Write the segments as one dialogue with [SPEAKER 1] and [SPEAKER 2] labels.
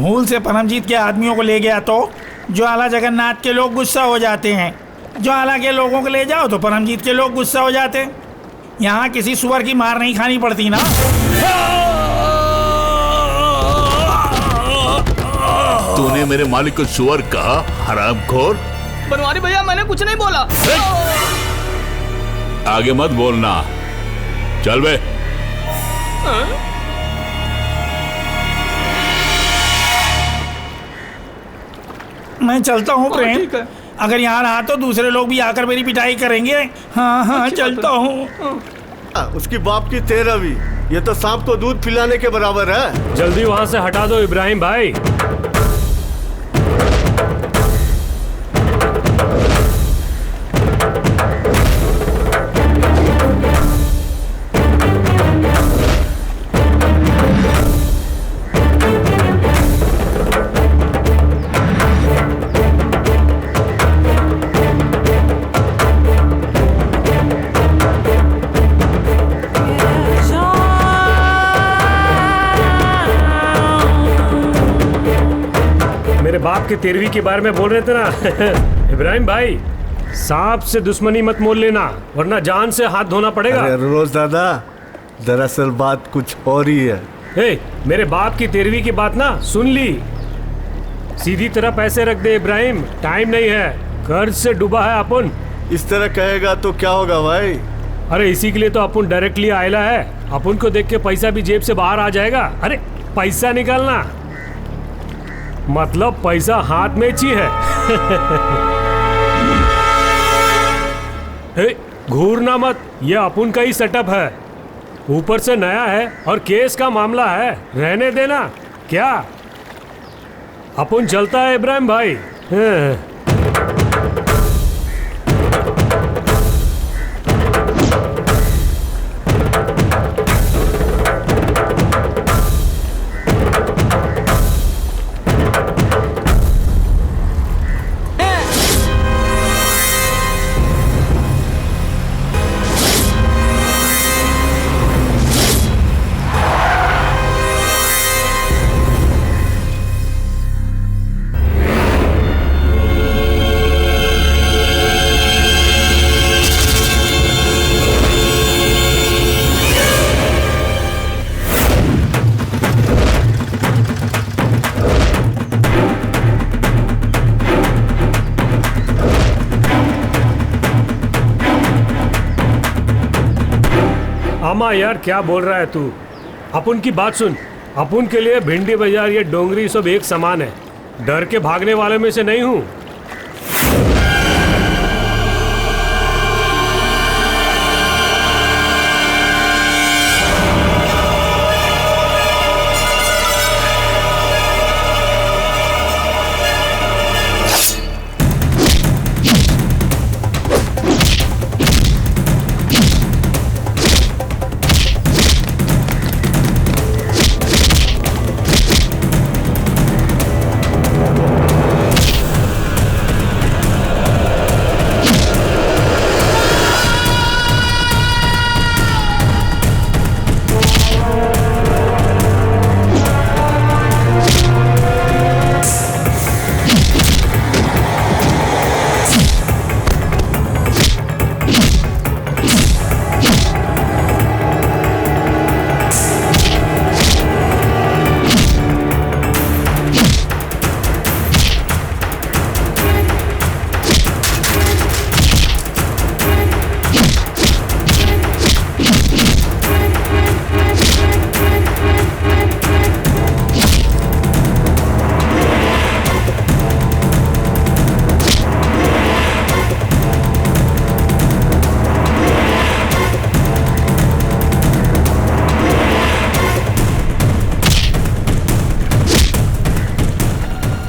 [SPEAKER 1] भूल से परमजीत के आदमियों को ले गया तो ज्वाला जगन्नाथ के लोग गुस्सा हो जाते हैं, ज्वाला के लोगों को ले जाओ तो परमजीत के लोग गुस्सा हो जाते हैं। यहाँ किसी सुअर की मार नहीं खानी पड़ती ना।
[SPEAKER 2] तूने मेरे मालिक को सुअर कहा, हरामखोर।
[SPEAKER 3] बनवारी भैया मैंने कुछ नहीं बोला।
[SPEAKER 2] आगे मत बोलना, चल बे।
[SPEAKER 1] मैं चलता हूँ प्रेम, अगर यहाँ रहा तो दूसरे लोग भी आकर मेरी पिटाई करेंगे। हाँ हाँ चलता हूँ।
[SPEAKER 4] उसकी बाप की 13वीं, ये तो सांप को दूध पिलाने के बराबर है।
[SPEAKER 5] जल्दी वहाँ से हटा दो इब्राहिम भाई। बाप के 13वीं के बारे में बोल रहे थे ना। इब्राहिम भाई, सांप से दुश्मनी मत मोल लेना, वरना जान से हाथ धोना पड़ेगा।
[SPEAKER 4] अरे रोज दादा, दरअसल बात कुछ और ही है।
[SPEAKER 5] मेरे बाप की 13वीं की बात ना सुन ली। सीधी तरह पैसे रख दे इब्राहिम, टाइम नहीं है, कर्ज से डूबा है अपन।
[SPEAKER 4] इस तरह कहेगा तो क्या होगा भाई?
[SPEAKER 5] अरे इसी के लिए तो अपन डायरेक्टली आयला है, अपन को देख के पैसा भी जेब से बाहर आ जाएगा। अरे पैसा निकालना मतलब पैसा हाथ में ही है। घूरना मत, ये अपन का ही सेटअप है, ऊपर से नया है और केस का मामला है, रहने देना। क्या अपन चलता है इब्राहिम भाई। अम्मा यार क्या बोल रहा है तू? अपन की बात सुन, अपन के लिए भिंडी बाजार ये डोंगरी सब एक समान है, डर के भागने वाले में से नहीं हूँ।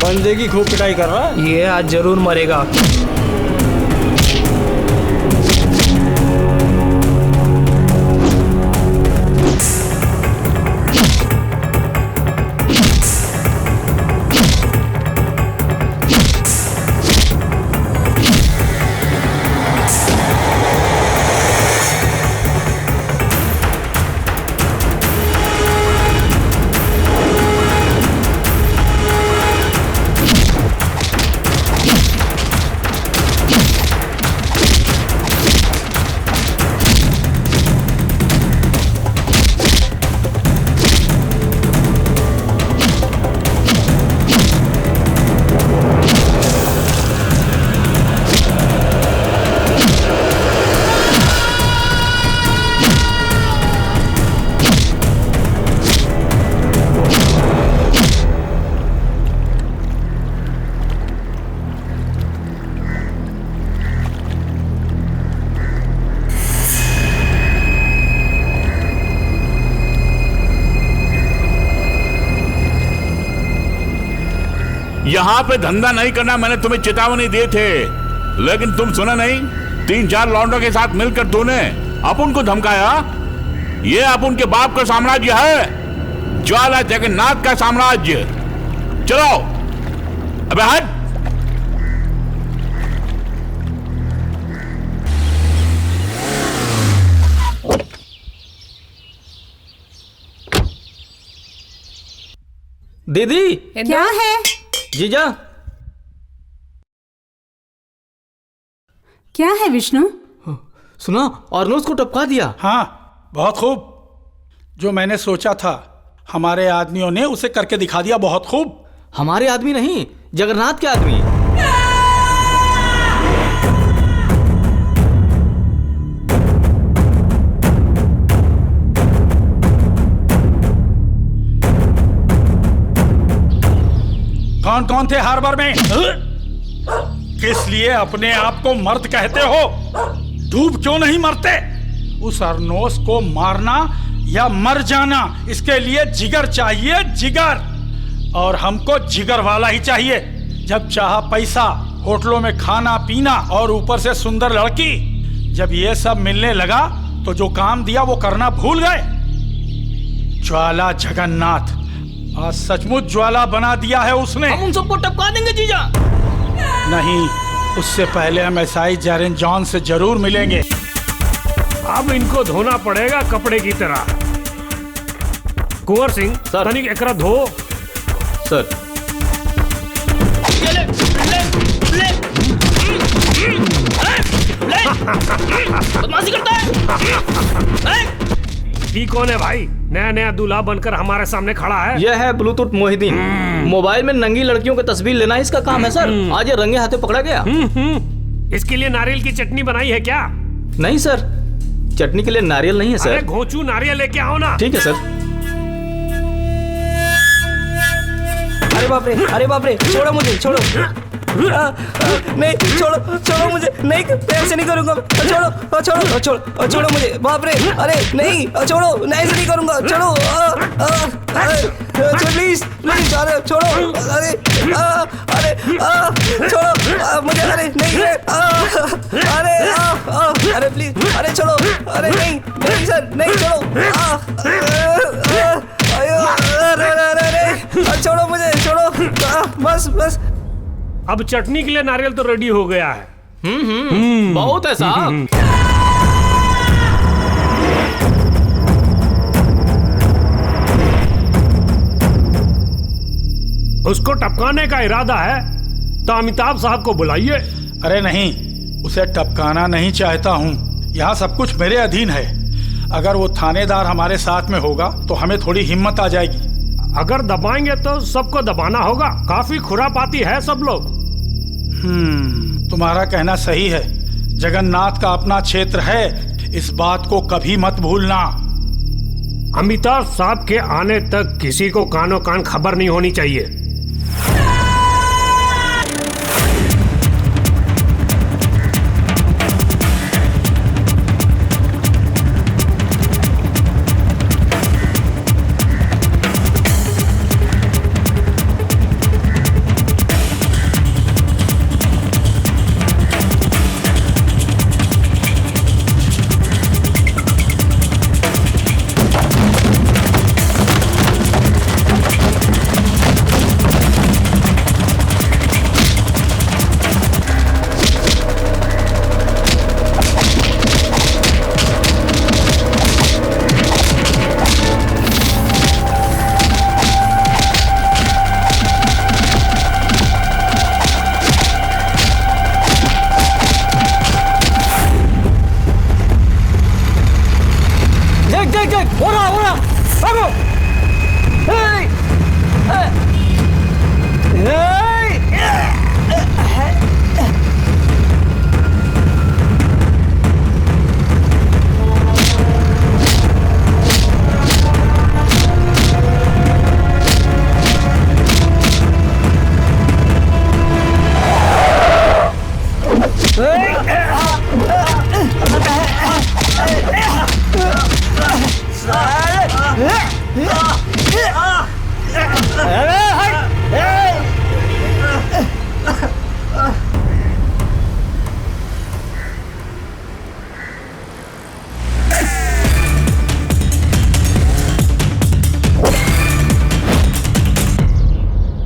[SPEAKER 3] बंदे की खूब पिटाई कर रहा है।
[SPEAKER 6] ये आज जरूर मरेगा।
[SPEAKER 2] यहाँ पे धंधा नहीं करना मैंने तुम्हें चेतावनी दी थे, लेकिन तुम सुना नहीं। 3-4 लौंडों के साथ मिलकर तूने अपुन को धमकाया। ये अपुन के बाप का साम्राज्य है, ज्वाला जगन्नाथ का साम्राज्य। चलो अबे हट।
[SPEAKER 3] दीदी
[SPEAKER 6] क्या है?
[SPEAKER 3] जीजा
[SPEAKER 6] क्या है विष्णु?
[SPEAKER 3] सुना, और ने उसको टपका दिया।
[SPEAKER 1] हाँ बहुत खूब। जो मैंने सोचा था हमारे आदमियों ने उसे करके दिखा दिया। बहुत खूब।
[SPEAKER 3] हमारे आदमी नहीं, जगन्नाथ के आदमी।
[SPEAKER 1] कौन कौन थे हार्बर में? किस लिए अपने आप को मर्द कहते हो? डूब क्यों नहीं मरते? उस अरनोस को मारना या मर जाना, इसके लिए जिगर चाहिए, जिगर। और हमको जिगर वाला ही चाहिए। जब चाहा पैसा, होटलों में खाना पीना और ऊपर से सुंदर लड़की। जब ये सब मिलने लगा तो जो काम दिया वो करना भूल गए। ज्वाला जगन्नाथ आज सचमुच ज्वाला बना दिया है उसने।
[SPEAKER 3] हम उन सबको टपका देंगे जीजा।
[SPEAKER 1] नहीं, उससे पहले हम एसआई जैरेन जॉन से जरूर मिलेंगे।
[SPEAKER 5] अब इनको धोना पड़ेगा कपड़े की तरह। कुंवर सिंह,
[SPEAKER 3] सर।
[SPEAKER 5] तनिक एकरा धो।
[SPEAKER 3] सर बदमाशी करता है।
[SPEAKER 5] ये कौन है भाई? नया नया दूल्हा बनकर हमारे सामने खड़ा है।
[SPEAKER 3] यह है ब्लूटूथ मोहिदीन। मोबाइल में नंगी लड़कियों की तस्वीर लेना इसका काम है सर। आज ये रंगे हाथे पकड़ा गया।
[SPEAKER 5] इसके लिए नारियल की चटनी बनाई है क्या?
[SPEAKER 3] नहीं सर, चटनी के लिए नारियल नहीं है
[SPEAKER 5] अरे
[SPEAKER 3] सर।
[SPEAKER 5] घोंचू नारियल लेके आओ ना।
[SPEAKER 3] ठीक है सर।
[SPEAKER 7] अरे बाप रे, छोड़ो मुझे, छोड़ो। नहीं, छोड़ो छोड़ो मुझे, नहीं, ऐसे नहीं करूंगा। छोड़ो छोड़ो छोड़ो छोड़ो मुझे, बाप रे। अरे नहीं, छोड़ो, नहीं ऐसे नहीं करूंगा। छोड़ो, प्लीज प्लीज, अरे छोड़ो। अरे अरे छोड़ो मुझे। अरे नहीं, अरे प्लीज, अरे छोड़ो। अरे नहीं नहीं सर, नहीं, छोड़ो। अरे छोड़ो मुझे, छोड़ो। बस बस।
[SPEAKER 5] अब चटनी के लिए नारियल तो रेडी हो गया है।
[SPEAKER 3] बहुत है साहब।
[SPEAKER 5] उसको टपकाने का इरादा है तो अमिताभ साहब को बुलाइए।
[SPEAKER 1] अरे नहीं, उसे टपकाना नहीं चाहता हूँ। यहाँ सब कुछ मेरे अधीन है। अगर वो थानेदार हमारे साथ में होगा तो हमें थोड़ी हिम्मत आ जाएगी।
[SPEAKER 5] अगर दबाएंगे तो सबको दबाना होगा। काफी खुरापाती है सब लोग।
[SPEAKER 1] तुम्हारा कहना सही है। जगन्नाथ का अपना क्षेत्र है, इस बात को कभी मत भूलना।
[SPEAKER 5] अमिताभ साहब के आने तक किसी को कानो कान खबर नहीं होनी चाहिए।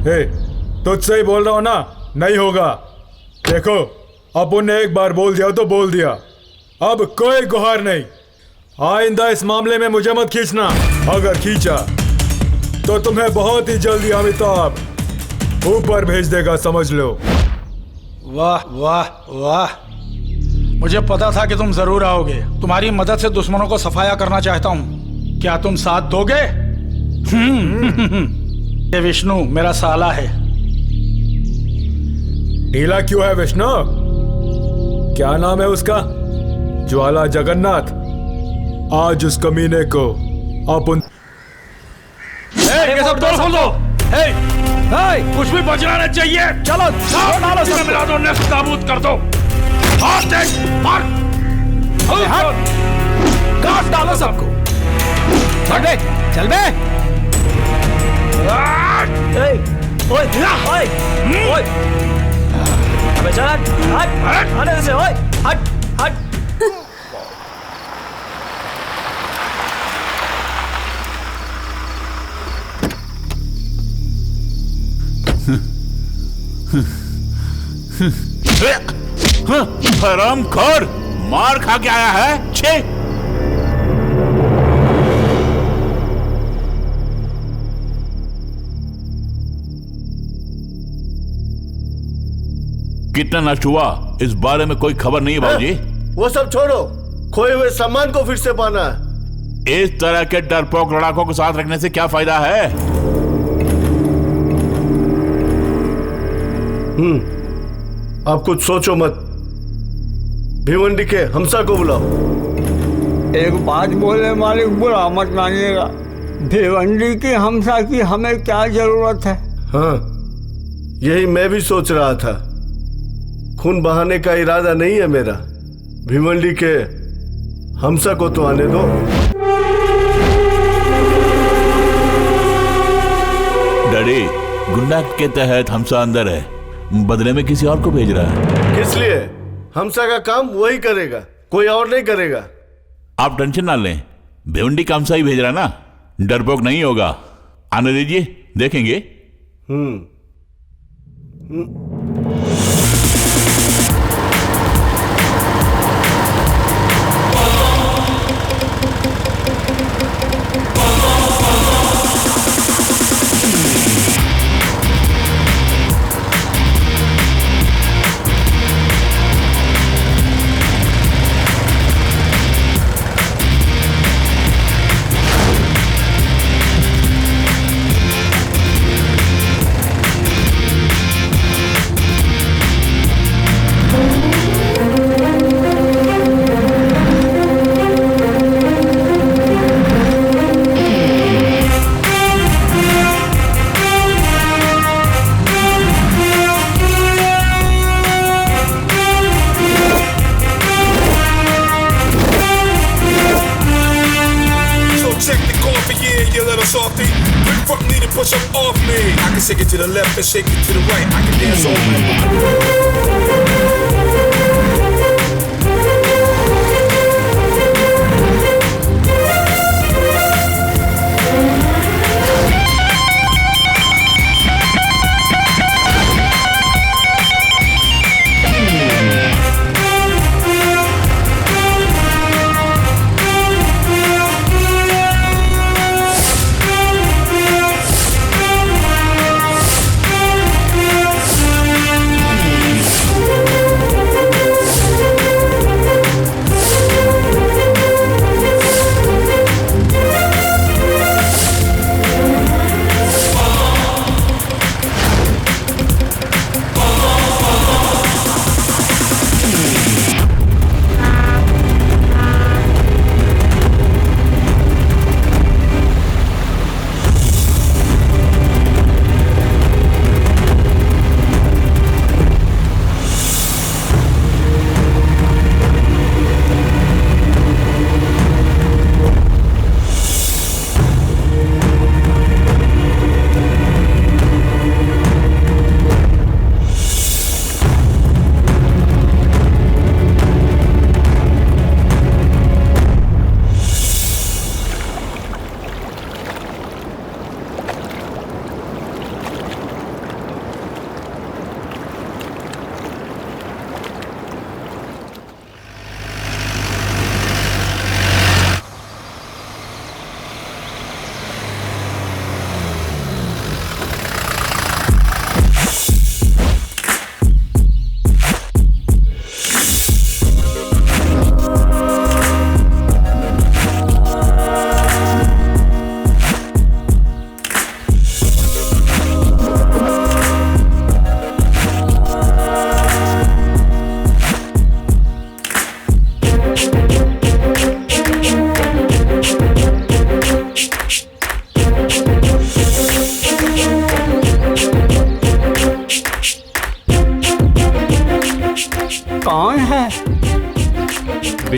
[SPEAKER 6] हे, तुझसे ही बोल रहा हूँ ना, नहीं होगा। देखो, अपुन ने एक बार बोल दिया तो बोल दिया, अब कोई गुहार नहीं। आइंदा इस मामले में मुझे मत खींचना, अगर खींचा तो तुम्हें बहुत ही जल्दी अमिताभ ऊपर भेज देगा, समझ लो।
[SPEAKER 1] वाह वाह वाह, मुझे पता था कि तुम जरूर आओगे। तुम्हारी मदद से दुश्मनों को सफाया करना चाहता हूँ, क्या तुम साथ दोगे? ये विष्णु मेरा साला है।
[SPEAKER 6] ढीला क्यों है विष्णु? क्या नाम है उसका? ज्वाला जगन्नाथ। आज उस कमीने को अपन
[SPEAKER 1] ये सब दो खोल दो। कुछ भी बचना नहीं चाहिए। चलो डालो, सब मिला दो, नेस्त नाबूद कर दो। हाथ देख, मार,
[SPEAKER 7] काट डालो सबको। चल बे, चल बे। ओए, ओए, अबे चल, हट, हट से, ओए, हट, हट।
[SPEAKER 2] हरामखोर, मार खा के आया है। छे कितना नष्ट हुआ इस बारे में कोई खबर नहीं है बाबूजी।
[SPEAKER 4] वो सब छोड़ो, खोए हुए सामान को फिर से पाना है।
[SPEAKER 2] इस तरह के डरपोक लड़ाकों को साथ रखने से क्या फायदा है?
[SPEAKER 4] आप कुछ सोचो मत। भिवंडी के हमसा को बुलाओ।
[SPEAKER 8] एक बात बोले मालिक, बुरा मत मानिएगा। भिवंडी की हमसा की हमें क्या जरूरत है?
[SPEAKER 4] हाँ, यही मैं भी सोच रहा था। खून बहाने का इरादा नहीं है मेरा। भिवंडी के हमसा को तो आने दो।
[SPEAKER 2] डैडी, गुंडा के तहत हमसा अंदर है, बदले में किसी और को भेज रहा है।
[SPEAKER 4] किस लिए? हमसा का काम वही करेगा, कोई और नहीं करेगा।
[SPEAKER 2] आप टेंशन ना लें, भिवंडी का हमसा ही भेज रहा है ना, डरपोक नहीं होगा। आने दीजिए, देखेंगे।
[SPEAKER 9] Push up off me. I can shake it to the left and shake it to the right. I can dance all night.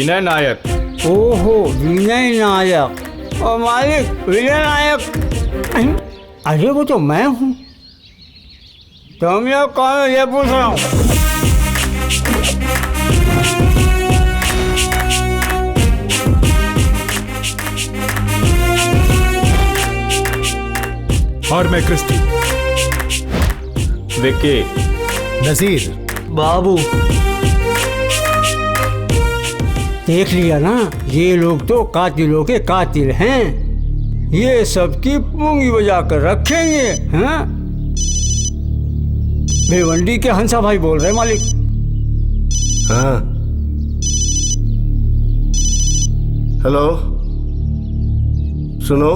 [SPEAKER 3] विनय नायक।
[SPEAKER 8] ओहो, विनय नायक। और मालिक विनय नायक, अरे वो तो मैं हूँ। तुम लोग कौन हो ये पूछ रहा हूँ।
[SPEAKER 6] और मैं क्रिस्टी।
[SPEAKER 3] विक्की।
[SPEAKER 10] नसीर।
[SPEAKER 7] बाबू।
[SPEAKER 8] देख लिया ना, ये लोग तो कातिलों के कातिल हैं। ये सबकी पूंगी बजा कर रखेंगे। हाँ, भिवंडी के हंसा भाई बोल रहे मालिक।
[SPEAKER 4] हाँ, हेलो, सुनो,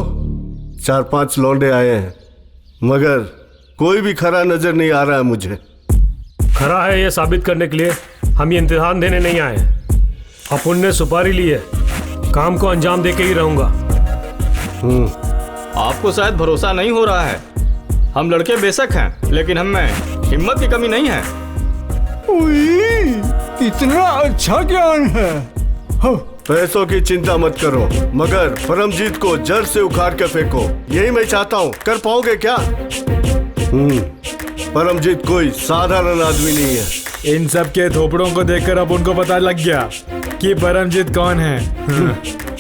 [SPEAKER 4] 4-5 लौंडे आए हैं, मगर कोई भी खरा नजर नहीं आ रहा है मुझे।
[SPEAKER 5] खरा है ये साबित करने के लिए हम ये इम्तिहान देने नहीं आए। अपुन ने सुपारी ली है, काम को अंजाम दे के ही रहूंगा।
[SPEAKER 3] आपको शायद भरोसा नहीं हो रहा है। हम लड़के बेशक हैं, लेकिन हम में हिम्मत की कमी नहीं है।
[SPEAKER 8] कितना अच्छा ज्ञान है।
[SPEAKER 4] पैसों की चिंता मत करो, मगर परमजीत को जड़ से उखाड़ कर फेंको, यही मैं चाहता हूँ। कर पाओगे क्या? परमजीत कोई साधारण आदमी नहीं है।
[SPEAKER 6] इन सब के थोपड़ों को देखकर अब उनको पता लग गया कि परमजीत कौन है।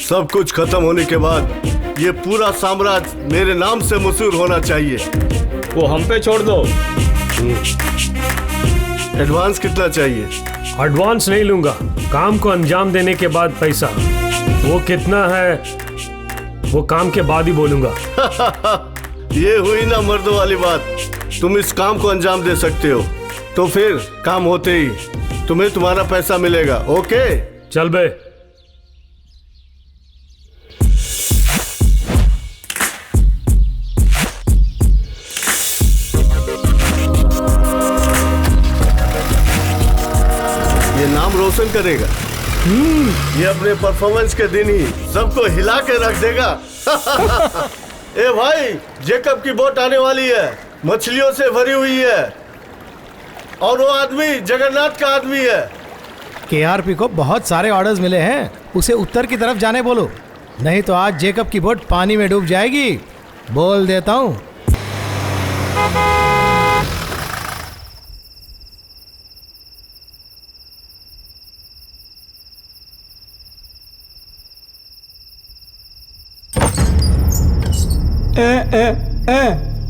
[SPEAKER 4] सब कुछ खत्म होने के बाद ये पूरा साम्राज्य मेरे नाम से मशहूर होना चाहिए।
[SPEAKER 3] वो हम पे छोड़ दो।
[SPEAKER 4] एडवांस कितना चाहिए?
[SPEAKER 5] एडवांस नहीं लूंगा, काम को अंजाम देने के बाद पैसा। वो कितना है वो काम के बाद ही बोलूंगा।
[SPEAKER 4] ये हुई ना मर्दों वाली बात। तुम इस काम को अंजाम दे सकते हो, तो फिर काम होते ही तुम्हें तुम्हारा पैसा मिलेगा। ओके,
[SPEAKER 5] चल बे।
[SPEAKER 4] ये नाम रोशन करेगा। ये अपने परफॉर्मेंस के दिन ही सबको हिला के रख देगा। ए भाई, जेकब की बोट आने वाली है, मछलियों से भरी हुई है, और वो आदमी जगन्नाथ का आदमी है।
[SPEAKER 10] केआरपी को बहुत सारे ऑर्डर्स मिले हैं, उसे उत्तर की तरफ जाने बोलो, नहीं तो आज जेकब की बोट पानी में डूब जाएगी। बोल देता हूँ।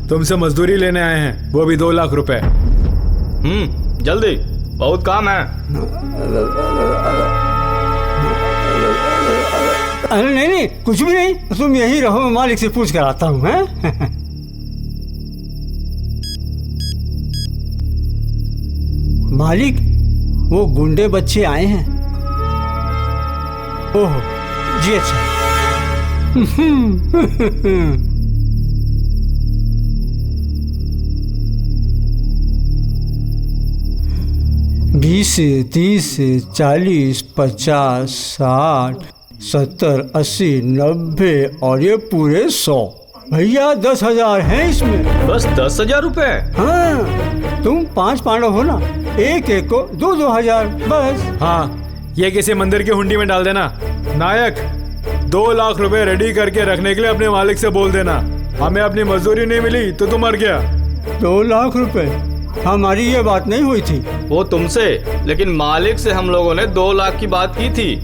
[SPEAKER 6] तुमसे मजदूरी लेने आए हैं, वो भी 2 लाख रुपए।
[SPEAKER 3] जल्दी, बहुत काम है।
[SPEAKER 8] अरे नहीं नहीं, कुछ भी नहीं, तुम यही रहो, मैं मालिक से पूछ कर आता हूँ। मालिक, वो गुंडे बच्चे आए हैं। ओह जी, अच्छा। 20, 30, 40, 50, 60, 70, 80, 90 और ये पूरे 100। भैया 10,000 हैं इसमें।
[SPEAKER 3] बस 10,000 रुपए?
[SPEAKER 8] हाँ, तुम 5 पांडव हो ना, एक एक को 2-2 हजार बस।
[SPEAKER 6] हाँ, ये किसी मंदिर की हुंडी में डाल देना। नायक, 2 लाख रुपए रेडी करके रखने के लिए अपने मालिक से बोल देना। हमें अपनी मजदूरी नहीं मिली तो तू मर गया।
[SPEAKER 8] 2 लाख रुपए? हमारी ये बात नहीं हुई थी।
[SPEAKER 3] वो तुमसे, लेकिन मालिक से हम लोगों ने 2 लाख की बात की थी,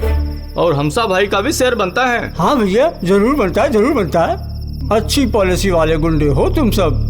[SPEAKER 3] और हमसा भाई का भी शेयर बनता है।
[SPEAKER 8] हाँ भैया, जरूर बनता है, जरूर बनता है। अच्छी पॉलिसी वाले गुंडे हो तुम सब।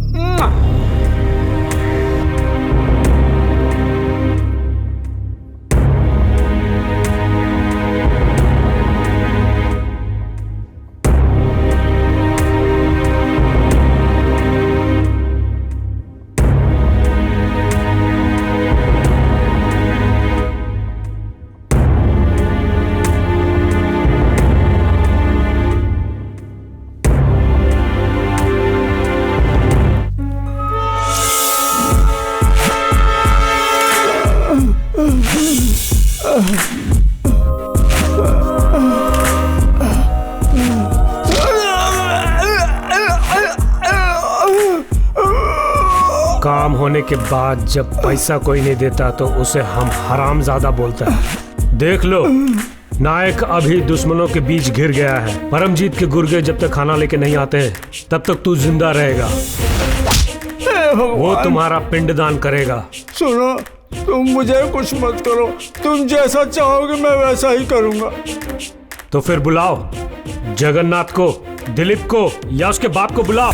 [SPEAKER 5] काम होने के बाद जब पैसा कोई नहीं देता तो उसे हम हरामजादा बोलते हैं। देख लो, नायक अभी दुश्मनों के बीच घिर गया है। परमजीत के गुर्गे जब तक खाना लेके नहीं आते तब तक तू जिंदा रहेगा। वो तुम्हारा पिंडदान करेगा।
[SPEAKER 8] सुनो, तुम मुझे कुछ मत करो, तुम जैसा चाहोगे मैं वैसा ही करूंगा।
[SPEAKER 5] तो फिर बुलाओ जगन्नाथ को, दिलीप को या उसके बाप को बुलाओ।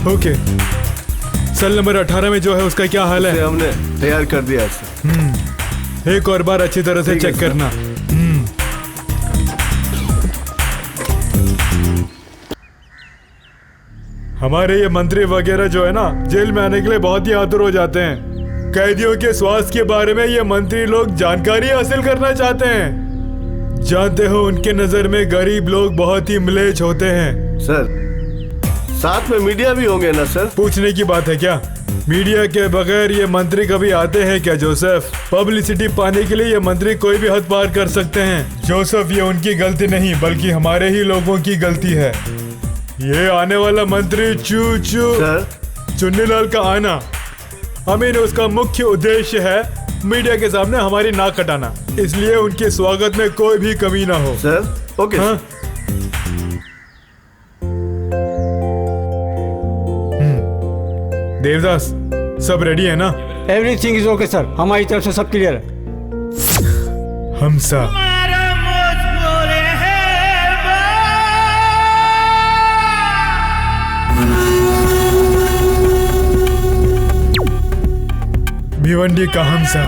[SPEAKER 6] ओके, सेल नंबर 18 में जो है उसका क्या हाल है?
[SPEAKER 4] हमने तैयार कर दिया सर।
[SPEAKER 6] एक और बार अच्छी तरह से चेक करना। हमारे ये मंत्री वगैरह जो है ना, जेल में आने के लिए बहुत ही आतुर हो जाते हैं। कैदियों के स्वास्थ्य के बारे में ये मंत्री लोग जानकारी हासिल करना चाहते हैं। जानते हो, उनके नजर में गरीब लोग बहुत ही म्लेच्छ होते हैं।
[SPEAKER 4] सर, साथ में मीडिया भी होंगे ना सर?
[SPEAKER 6] पूछने की बात है क्या? मीडिया के बगैर ये मंत्री कभी आते हैं क्या जोसेफ? पब्लिसिटी पाने के लिए ये मंत्री कोई भी हद पार कर सकते हैं। जोसेफ, ये उनकी गलती नहीं बल्कि हमारे ही लोगों की गलती है। ये आने वाला मंत्री चुन्नीलाल का आना, अमीन, उसका मुख्य उद्देश्य है मीडिया के सामने हमारी नाक कटाना। इसलिए उनके स्वागत में कोई भी कमी ना हो।
[SPEAKER 4] Sir, okay.
[SPEAKER 6] हाँ? देवदास, सब रेडी है ना?
[SPEAKER 8] एवरीथिंग इज ओके सर, हमारी तरफ से सब क्लियर है।
[SPEAKER 6] हमसा, भिवंडी का हमसा।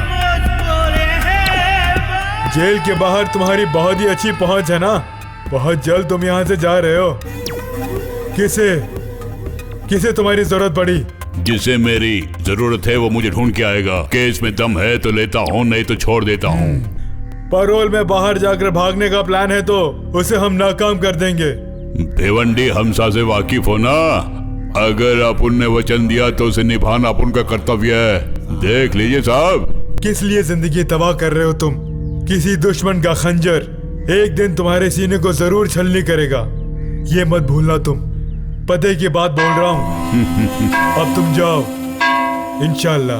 [SPEAKER 6] जेल के बाहर तुम्हारी बहुत ही अच्छी पहुंच है ना? बहुत जल्द तुम यहाँ से जा रहे हो। किसे तुम्हारी जरूरत पड़ी?
[SPEAKER 2] जिसे मेरी जरूरत है वो मुझे ढूंढ के आएगा। केस में दम है तो लेता हूँ, नहीं तो छोड़ देता हूँ।
[SPEAKER 6] पैरोल में बाहर जाकर भागने का प्लान है तो उसे हम नाकाम कर देंगे।
[SPEAKER 2] भिवंडी हमसा से वाकिफ हो ना? अगर अपुन ने वचन दिया तो उसे निभाना अपुन का कर्तव्य है। देख लीजिए साहब।
[SPEAKER 6] किस लिए जिंदगी तबाह कर रहे हो तुम? किसी दुश्मन का खंजर एक दिन तुम्हारे सीने को जरूर छलनी करेगा, ये मत भूलना। तुम पते की बात बोल रहा हूँ। अब तुम जाओ, इंशाल्लाह।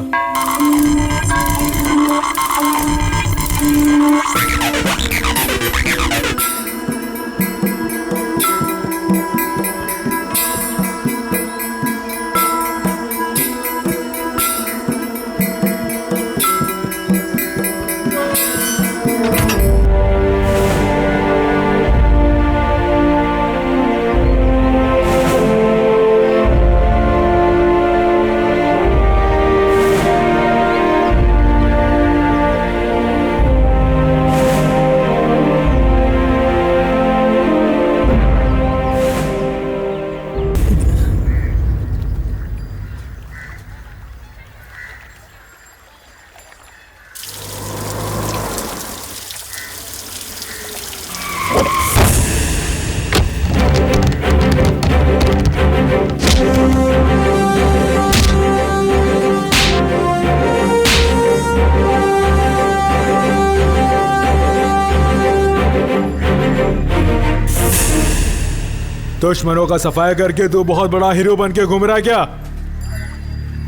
[SPEAKER 6] दुश्मनों का सफाया करके तू बहुत बड़ा हीरो बन के घूम रहा क्या?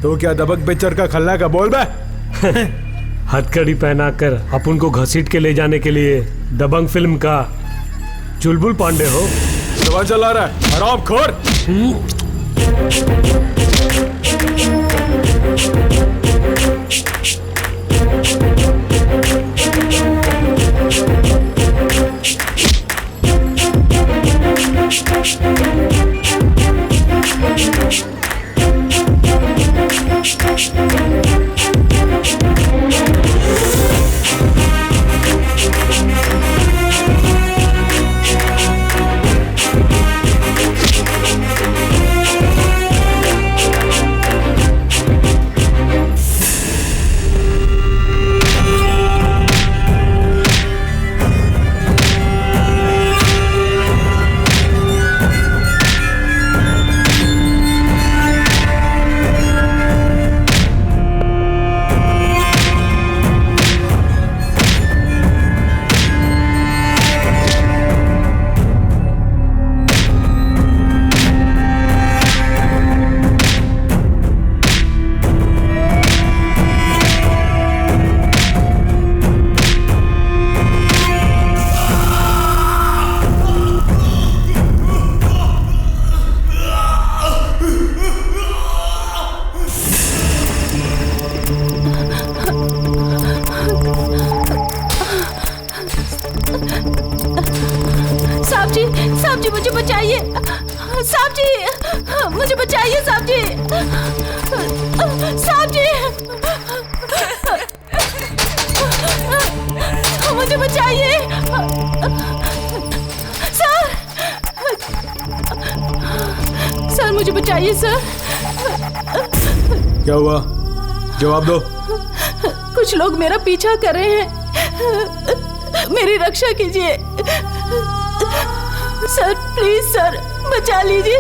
[SPEAKER 6] तो क्या दबंग पिक्चर का खलनायक का बोल बे?
[SPEAKER 5] हथकड़ी पहनाकर अपन को घसीट के ले जाने के लिए दबंग फिल्म का चुलबुल पांडे हो?
[SPEAKER 6] दवा चला रहा है हरामखोर।
[SPEAKER 11] साहब जी, मुझे बचाइए साहब जी। साहब जी, मुझे बचाइए सर। सर मुझे बचाइए सर।
[SPEAKER 6] क्या हुआ? जवाब दो।
[SPEAKER 11] कुछ लोग मेरा पीछा कर रहे हैं, मेरी रक्षा कीजिए सर, प्लीज सर, बचा लीजिए।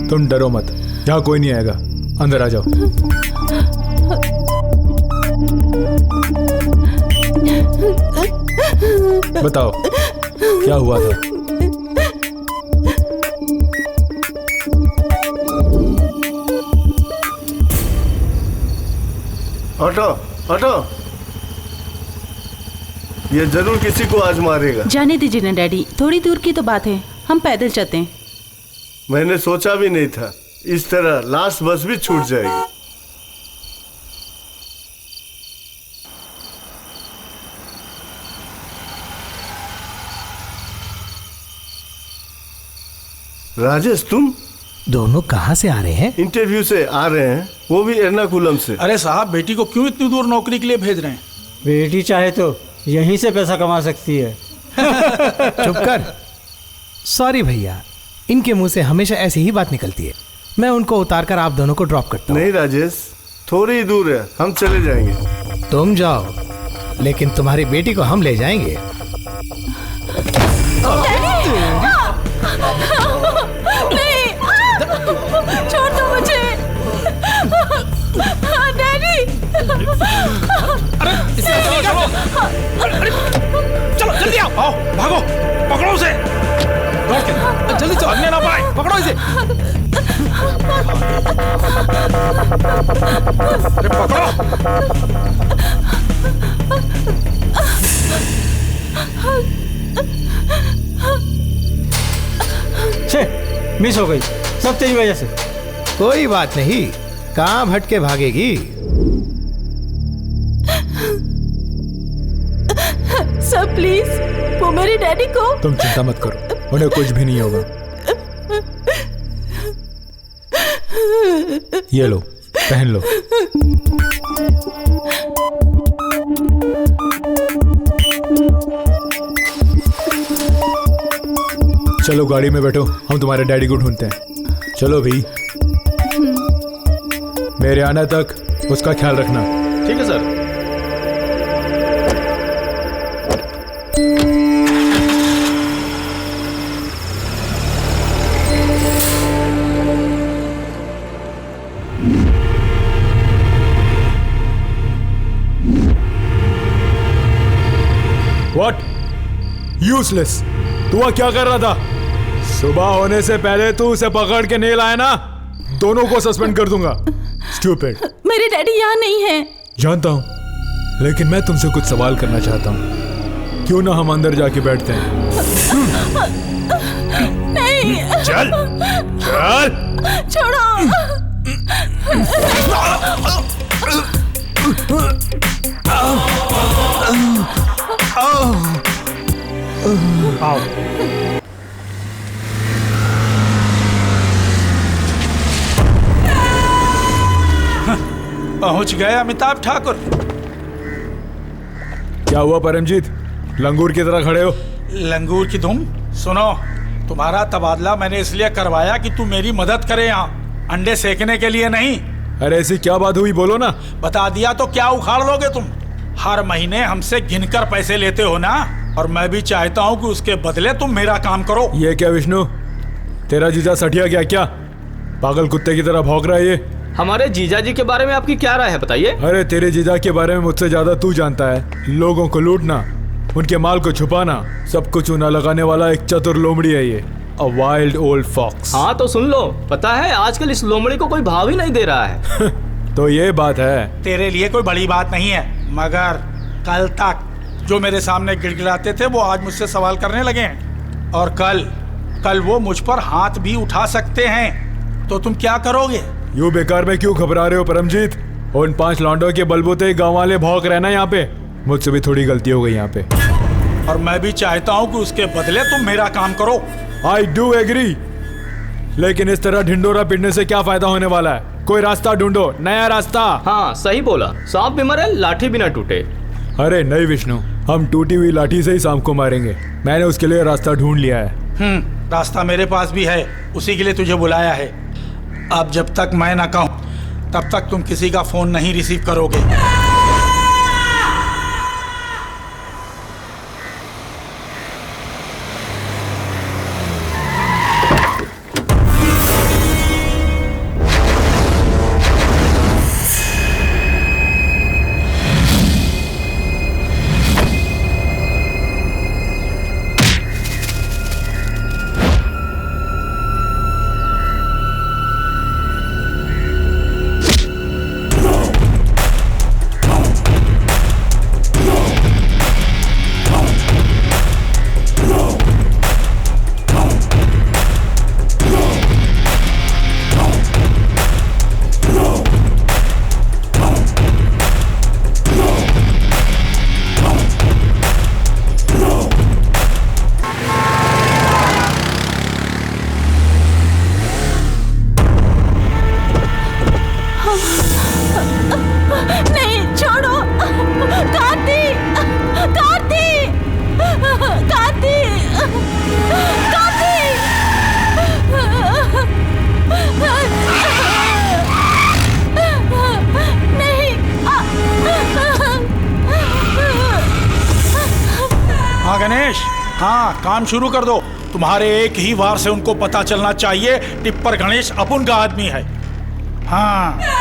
[SPEAKER 6] तुम डरो मत, यहाँ कोई नहीं आएगा, अंदर आ जाओ। बताओ क्या हुआ था?
[SPEAKER 4] हटो हटो, ये जरूर किसी को आज मारेगा।
[SPEAKER 11] जाने दीजिए ना डैडी, थोड़ी दूर की तो बात है, हम पैदल चलते हैं।
[SPEAKER 4] मैंने सोचा भी नहीं था इस तरह लास्ट बस भी छूट जाएगी। राजेश, तुम
[SPEAKER 10] दोनों कहाँ से आ रहे हैं?
[SPEAKER 4] इंटरव्यू से आ रहे हैं, वो भी एर्नाकुलम से।
[SPEAKER 1] अरे साहब, बेटी को क्यों इतनी दूर नौकरी के लिए भेज रहे हैं?
[SPEAKER 8] बेटी चाहे तो यहीं से पैसा कमा सकती है।
[SPEAKER 10] चुप कर। सॉरी भैया, इनके मुंह से हमेशा ऐसी ही बात निकलती है। मैं उनको उतार कर आप दोनों को ड्रॉप करता हूँ।
[SPEAKER 4] नहीं राजेश, थोड़ी ही दूर है, हम चले जाएंगे।
[SPEAKER 10] तुम जाओ, लेकिन तुम्हारी बेटी को हम ले जाएंगे।
[SPEAKER 11] नहीं, छोड़ दो मुझे डैडी।
[SPEAKER 1] अरे चलो जल्दी आओ, भागो, पकड़ो उसे, जल्दी चलो, भागने ना पाए, पकड़ो इसे। अरे पकड़ो।
[SPEAKER 8] छे, मिस हो गई, सब तेरी वजह से।
[SPEAKER 10] कोई बात नहीं, कहाँ भटके भागेगी।
[SPEAKER 11] सर प्लीज, वो मेरे डैडी को।
[SPEAKER 6] तुम चिंता मत करो, उन्हें कुछ भी नहीं होगा। ये लो, पहन लो। चलो गाड़ी में बैठो, हम तुम्हारे डैडी को ढूंढते हैं। चलो भी, मेरे आने तक उसका ख्याल रखना।
[SPEAKER 3] ठीक है सर।
[SPEAKER 6] What? Useless! तू वहाँ क्या कर रहा था? सुबह होने से पहले तू उसे पकड़ के नहीं लाया ना, दोनों को सस्पेंड कर दूंगा। Stupid!
[SPEAKER 11] मेरे डैडी यहाँ नहीं हैं।
[SPEAKER 6] जानता हूँ, लेकिन मैं तुमसे कुछ सवाल करना चाहता हूँ। क्यों ना हम अंदर जाके बैठते हैं?
[SPEAKER 11] नहीं।
[SPEAKER 6] चल, चल।
[SPEAKER 11] छोड़ो।
[SPEAKER 5] आओ।
[SPEAKER 1] पहुंच गए अमिताभ ठाकुर।
[SPEAKER 6] क्या हुआ परमजीत, लंगूर की तरह खड़े हो?
[SPEAKER 1] लंगूर की तुम? सुनो, तुम्हारा तबादला मैंने इसलिए करवाया कि तू मेरी मदद करे, यहाँ अंडे सेकने के लिए नहीं।
[SPEAKER 6] अरे ऐसी क्या बात हुई, बोलो ना।
[SPEAKER 1] बता दिया तो क्या उखाड़ लोगे तुम? हर महीने हमसे गिनकर पैसे लेते हो ना, और मैं भी चाहता हूँ कि उसके बदले तुम मेरा काम करो।
[SPEAKER 6] ये क्या विष्णु, तेरा जीजा सठिया गया क्या? पागल कुत्ते की तरह भौंक रहा है ये।
[SPEAKER 3] हमारे जीजा जी के बारे में आपकी क्या राय है, बताइए।
[SPEAKER 6] अरे तेरे जीजा के बारे में मुझसे ज्यादा तू जानता है। लोगों को लूटना, उनके माल को छुपाना, सब कुछ चूना लगाने वाला एक चतुर लोमड़ी है ये। A wild old fox।
[SPEAKER 3] हाँ तो सुन लो, पता है आजकल इस लोमड़ी को कोई भाव ही नहीं दे रहा है।
[SPEAKER 6] तो ये बात है।
[SPEAKER 1] तेरे लिए कोई बड़ी बात नहीं है, मगर कल तक जो मेरे सामने गिड़गिड़ाते थे वो आज मुझसे सवाल करने लगे हैं, और कल वो मुझ पर हाथ भी उठा सकते हैं। तो तुम क्या करोगे?
[SPEAKER 6] यूं बेकार में क्यों घबरा रहे हो परमजीत? उन 5 लौंडों के बलबूते गांव वाले भौंक रहे ना यहाँ पे। मुझसे भी थोड़ी गलती हो गई यहाँ पे,
[SPEAKER 1] और मैं भी चाहता हूँ कि उसके बदले तुम मेरा काम करो।
[SPEAKER 6] आई डू एग्री, लेकिन इस तरह ढिंडोरा पीटने से क्या फायदा होने वाला है? कोई रास्ता ढूंढो, नया रास्ता।
[SPEAKER 3] हाँ सही बोला, सांप भी मरे लाठी भी ना टूटे।
[SPEAKER 6] अरे नहीं विष्णु, हम टूटी हुई लाठी से ही सांप को मारेंगे। मैंने उसके लिए रास्ता ढूंढ लिया है।
[SPEAKER 1] रास्ता मेरे पास भी है, उसी के लिए तुझे बुलाया है। अब जब तक मैं ना कहूं तब तक तुम किसी का फोन नहीं रिसीव करोगे। हाँ, काम शुरू कर दो। तुम्हारे एक ही वार से उनको पता चलना चाहिए टिप्पर गणेश अपुन का आदमी है। हाँ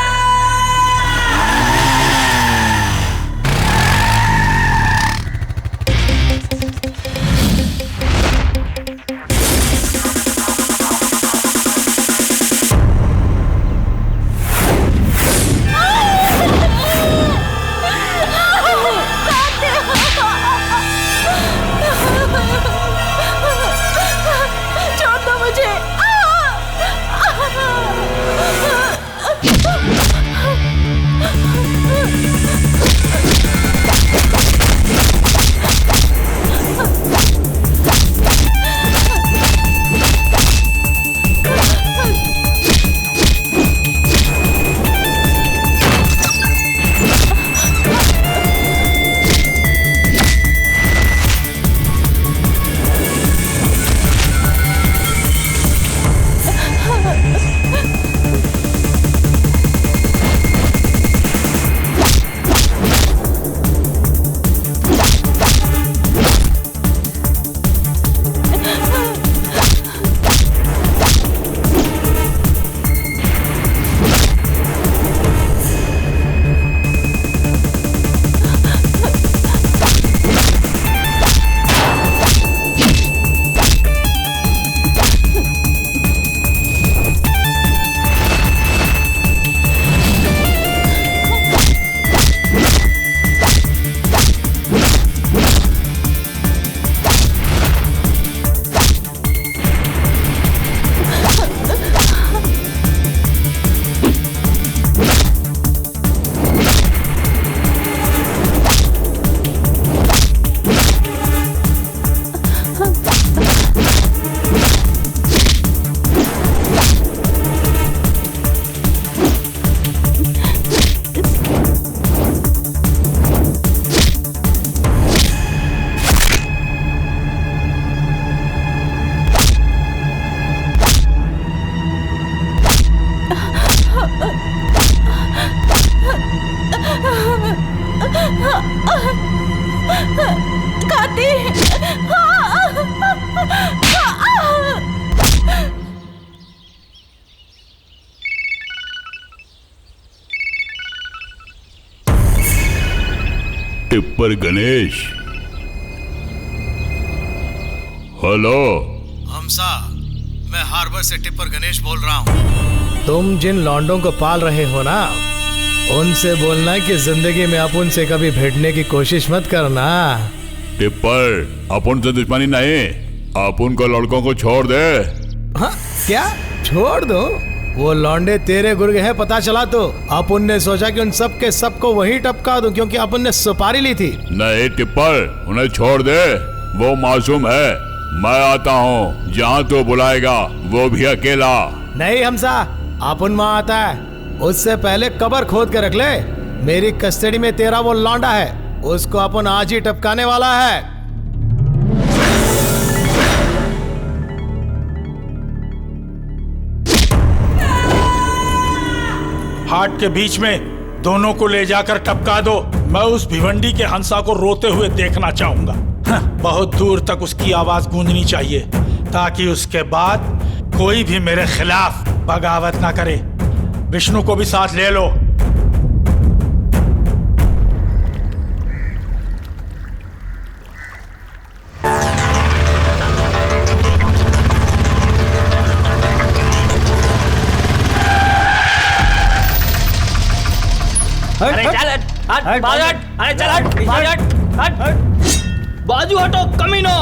[SPEAKER 2] टिप्पर गणेश, हेलो।
[SPEAKER 10] हमसा, मैं हार्बर से टिप्पर गणेश बोल रहा हूँ। तुम जिन लौंडों को पाल रहे हो ना, उनसे बोलना कि जिंदगी में आप उनसे कभी भिड़ने की कोशिश मत करना।
[SPEAKER 2] टिप्पर, अपन से दुश्मनी नहीं, अपन को लड़कों को छोड़ दे।
[SPEAKER 10] हाँ क्या छोड़ दो? वो लौंडे तेरे गुर्ग हैं पता चला तो अपन ने सोचा कि उन सब के सबको वही टपका दूं क्योंकि अपन ने सुपारी ली थी।
[SPEAKER 2] नहीं टिप्पर, उन्हें छोड़ दे, वो मासूम है। मैं आता हूँ, जहाँ तो बुलाएगा, वो भी अकेला।
[SPEAKER 10] नहीं हमसा, अपन वहाँ आता है, उससे पहले कब्र खोद के रख ले। मेरी कस्टडी में तेरा वो लौंडा है, उसको अपन आज ही टपकाने वाला है।
[SPEAKER 1] हाट के बीच में दोनों को ले जाकर टपका दो। मैं उस भिवंडी के हंसा को रोते हुए देखना चाहूंगा। बहुत दूर तक उसकी आवाज गूंजनी चाहिए ताकि उसके बाद कोई भी मेरे खिलाफ बगावत ना करे। विष्णु को भी साथ ले लो।
[SPEAKER 3] अरे चल हट, बाजू हट, अरे चल हट, बाजू हट, हट, बाजू हटो कमीनो।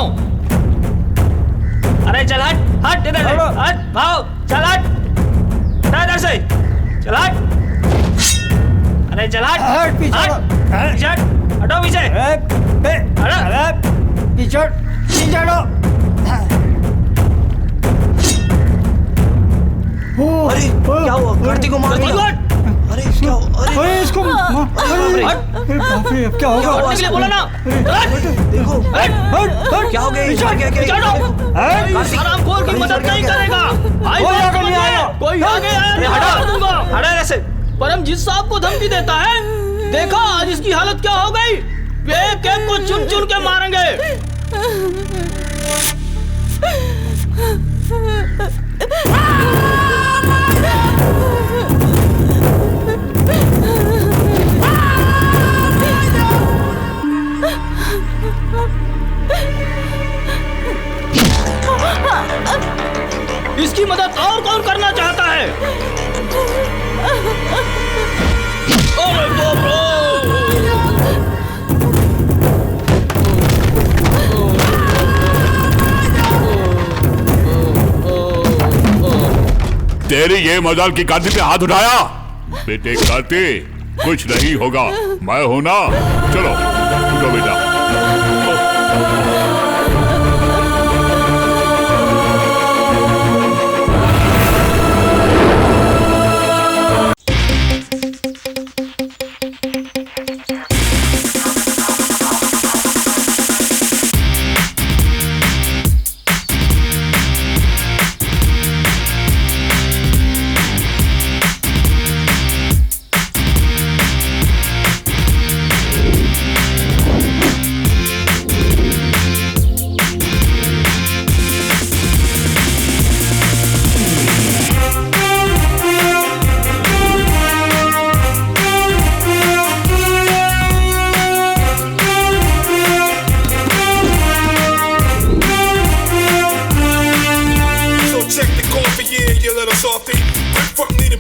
[SPEAKER 3] अरे चल हट, हट इधर से, हट, भाव, चल हट, इधर से, चल हट, अरे चल हट, हट, पीछे हटो पीछे, अरे पीछे हटो।
[SPEAKER 7] अरे क्या हुआ? कार्तिक को मार दिया। अरे क्या हुआ?
[SPEAKER 8] अरे इसको क्या होगा?
[SPEAKER 3] हटने के लिए बोला ना।
[SPEAKER 7] देखो क्या हो गया? क्या
[SPEAKER 3] हरामखोर की मदद नहीं करेगा। कोई आगे आया हटा दूंगा। हटा ऐसे। परमजीत साहब को धमकी देता है। देखा आज इसकी हालत क्या हो गई। एक एक को चुन चुन के मारेंगे। इसकी मदद और कौन करना चाहता है? अरे बाप रे!
[SPEAKER 2] तेरी ये मजाल की कार्तिक पे हाथ उठाया। बेटे कार्तिक, कुछ नहीं होगा, मैं हूं ना। चलो उठो बेटा।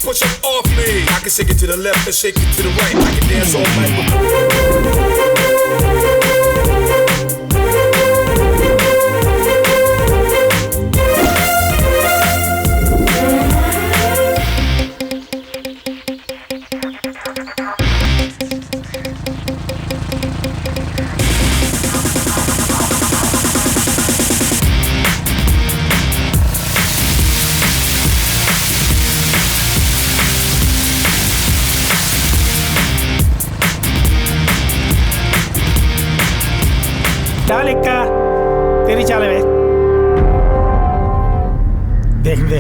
[SPEAKER 9] Push up off me. I can shake it to the left and shake it to the right. I can dance all night.
[SPEAKER 10] क्या लिखा तेरी चाल है? देख दे।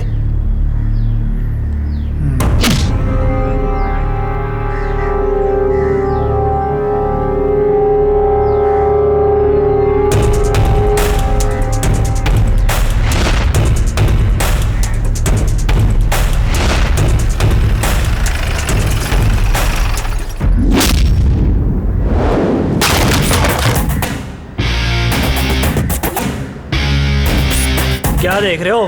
[SPEAKER 3] क्या देख रहे हो?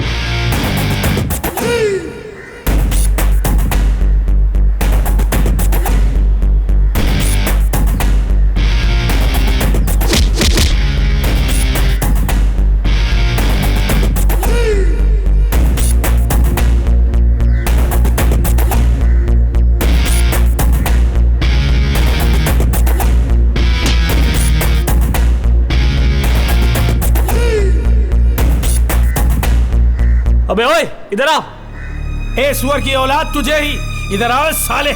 [SPEAKER 3] अबे ओए इधर आओ।
[SPEAKER 1] ए सुअर की औलाद, तुझे ही, इधर आओ साले।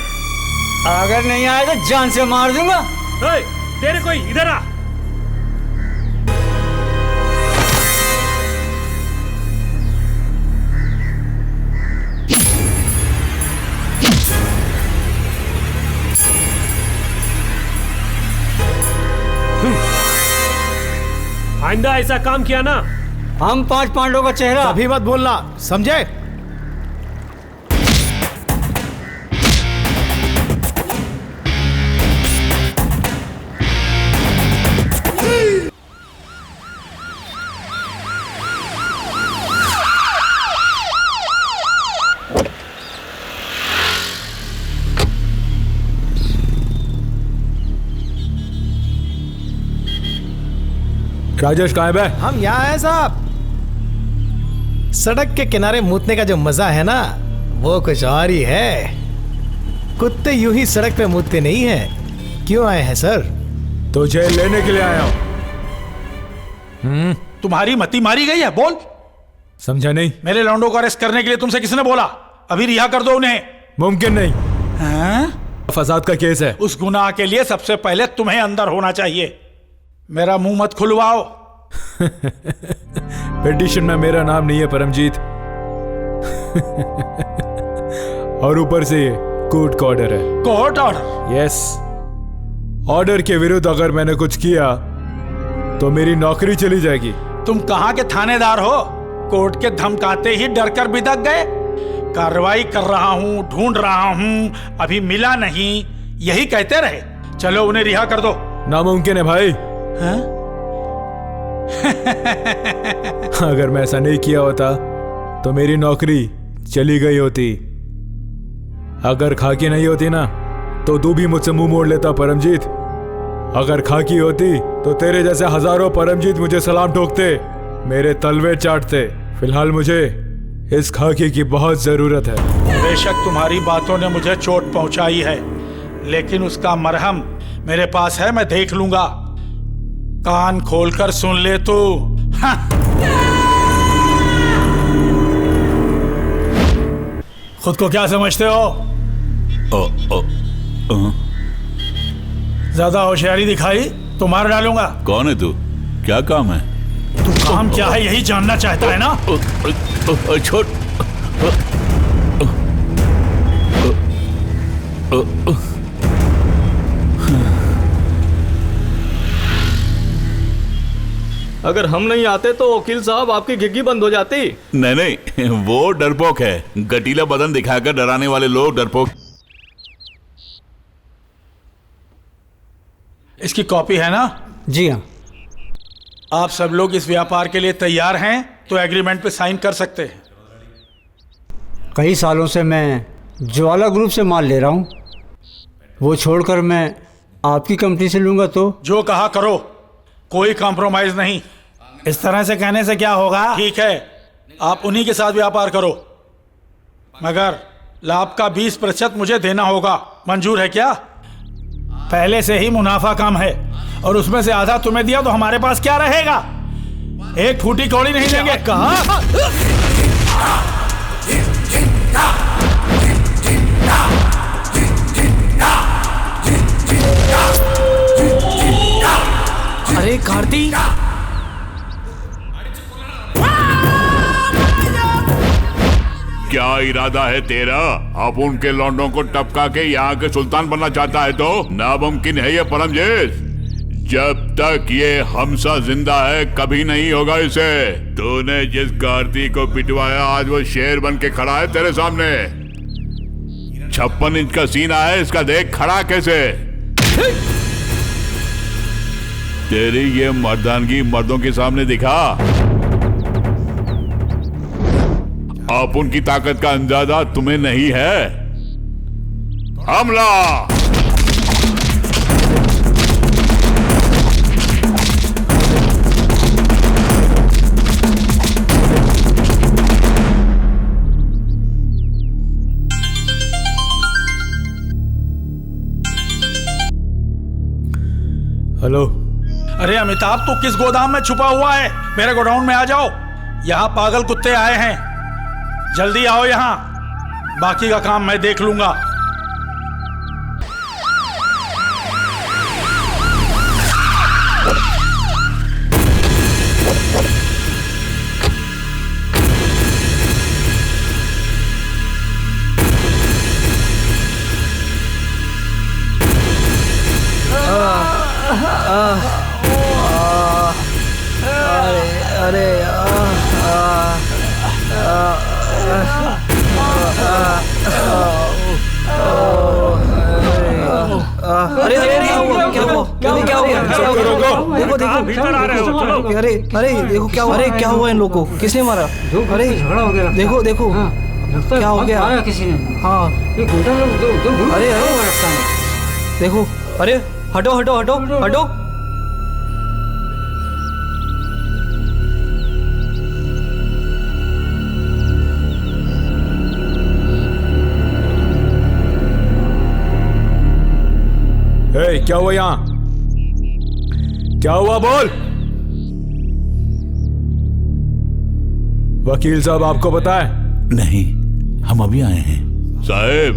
[SPEAKER 8] अगर नहीं आए तो जान से मार दूंगा।
[SPEAKER 5] ओए, तेरे कोई इधर आ। आइंदा ऐसा काम किया ना,
[SPEAKER 8] हम 5 पांडवों का चेहरा
[SPEAKER 10] कभी मत बोलना, समझे?
[SPEAKER 6] राजेश कहाँ है?
[SPEAKER 10] हम यहाँ हैं साहब। सड़क के किनारे मूतने का जो मजा है ना, वो कुछ और ही है। कुत्ते यूं ही सड़क पे मूतते नहीं हैं। क्यों आए हैं सर?
[SPEAKER 6] तो जेल लेने के लिए आया हूँ।
[SPEAKER 1] तुम्हारी मती मारी गई है? बोल।
[SPEAKER 6] समझा नहीं?
[SPEAKER 1] मेरे लौंडों को अरेस्ट करने के लिए तुमसे किसने बोला? अभी रिहा कर दो उन्हें।
[SPEAKER 6] मुमकिन नहीं। फसाद का केस है।
[SPEAKER 1] उस गुनाह के लिए सबसे पहले तुम्हें अंदर होना चाहिए। मेरा मुंह मत खुलवाओ।
[SPEAKER 6] पिटीशन में मेरा नाम नहीं है परमजीत। और ऊपर से ये कोर्ट का ऑर्डर है।
[SPEAKER 1] Court order?
[SPEAKER 6] यस। ऑर्डर के विरुद्ध अगर मैंने कुछ किया तो मेरी नौकरी चली जाएगी।
[SPEAKER 1] तुम कहां के थानेदार हो? कोर्ट के धमकाते ही डर कर बिदक गए। कार्रवाई कर रहा हूं, ढूंढ रहा हूं, अभी मिला नहीं, यही कहते रहे। चलो उन्हें रिहा कर दो।
[SPEAKER 6] नामुमकिन है भाई। अगर मैं ऐसा नहीं किया होता तो मेरी नौकरी चली गई होती। अगर खाकी नहीं होती ना तो तू भी मुझसे मुंह मोड़ लेता परमजीत। अगर खाकी होती तो तेरे जैसे हजारों परमजीत मुझे सलाम ठोकते, मेरे तलवे चाटते। फिलहाल मुझे इस खाकी की बहुत जरूरत है।
[SPEAKER 1] बेशक तुम्हारी बातों ने मुझे चोट पहुंचाई है, लेकिन उसका मरहम मेरे पास है, मैं देख लूंगा। कान खोलकर सुन ले तू। खुद को क्या समझते हो? ज्यादा होशियारी दिखाई तो मार डालूंगा।
[SPEAKER 2] कौन है तू? क्या काम है?
[SPEAKER 1] तू काम क्या है यही जानना चाहता है ना?
[SPEAKER 2] छोड़।
[SPEAKER 7] अगर हम नहीं आते तो वकील साहब आपकी घिग्गी बंद हो जाती।
[SPEAKER 2] नहीं नहीं, वो डरपोक है। गटीला बदन दिखाकर डराने वाले लोग डरपोक।
[SPEAKER 1] इसकी कॉपी है ना?
[SPEAKER 8] जी हाँ।
[SPEAKER 1] आप सब लोग इस व्यापार के लिए तैयार हैं तो एग्रीमेंट पे साइन कर सकते हैं।
[SPEAKER 8] कई सालों से मैं ज्वाला ग्रुप से माल ले रहा हूँ, वो छोड़कर मैं आपकी कंपनी से लूंगा तो?
[SPEAKER 1] जो कहा करो, कोई कॉम्प्रोमाइज नहीं। इस तरह से कहने से क्या होगा? ठीक है, आप उन्हीं के साथ व्यापार करो, मगर लाभ का 20% मुझे देना होगा। मंजूर है क्या? पहले से ही मुनाफा कम है और उसमें से आधा तुम्हें दिया तो हमारे पास क्या रहेगा? एक फूटी कौड़ी नहीं देंगे। कहा?
[SPEAKER 7] अरे कार्ती,
[SPEAKER 2] क्या इरादा है तेरा? अब उनके लौंडों को टपका के यहाँ के सुल्तान बनना चाहता है तो? नामुमकिन है ये परमजीत। जब तक ये हमसा जिंदा है कभी नहीं होगा इसे। तूने जिस कार्ती को पिटवाया आज वो शेर बन के खड़ा है तेरे सामने। 56 इंच का सीना है इसका, देख खड़ा कैसे। तेरी ये मर्दानगी मर्दों के सामने दिखा। अब उनकी ताकत का अंदाजा तुम्हें नहीं है। हमला!
[SPEAKER 6] हेलो।
[SPEAKER 1] अरे अमिताभ, तू किस गोदाम में छुपा हुआ है? मेरे गोडाउन में आ जाओ। यहाँ पागल कुत्ते आए हैं। जल्दी आओ यहाँ, बाकी का काम मैं देख लूंगा।
[SPEAKER 7] अरे अरे क्या हुआ? देखो देखो
[SPEAKER 5] भीतर आ रहे हो, चलो।
[SPEAKER 7] अरे अरे देखो क्या हुआ? अरे क्या हुआ इन लोगों को? किसने मारा? अरे
[SPEAKER 8] झगड़ा हो गया।
[SPEAKER 7] देखो देखो क्या हो गया?
[SPEAKER 8] मारा किसी ने।
[SPEAKER 7] हाँ
[SPEAKER 8] ये गुंडा लोग दो
[SPEAKER 7] अरे अरे देखो, अरे हटो हटो हटो हटो।
[SPEAKER 6] क्या हुआ यहाँ? क्या हुआ बोल। वकील साहब आपको पता है?
[SPEAKER 2] नहीं, हम अभी आए हैं। साहब,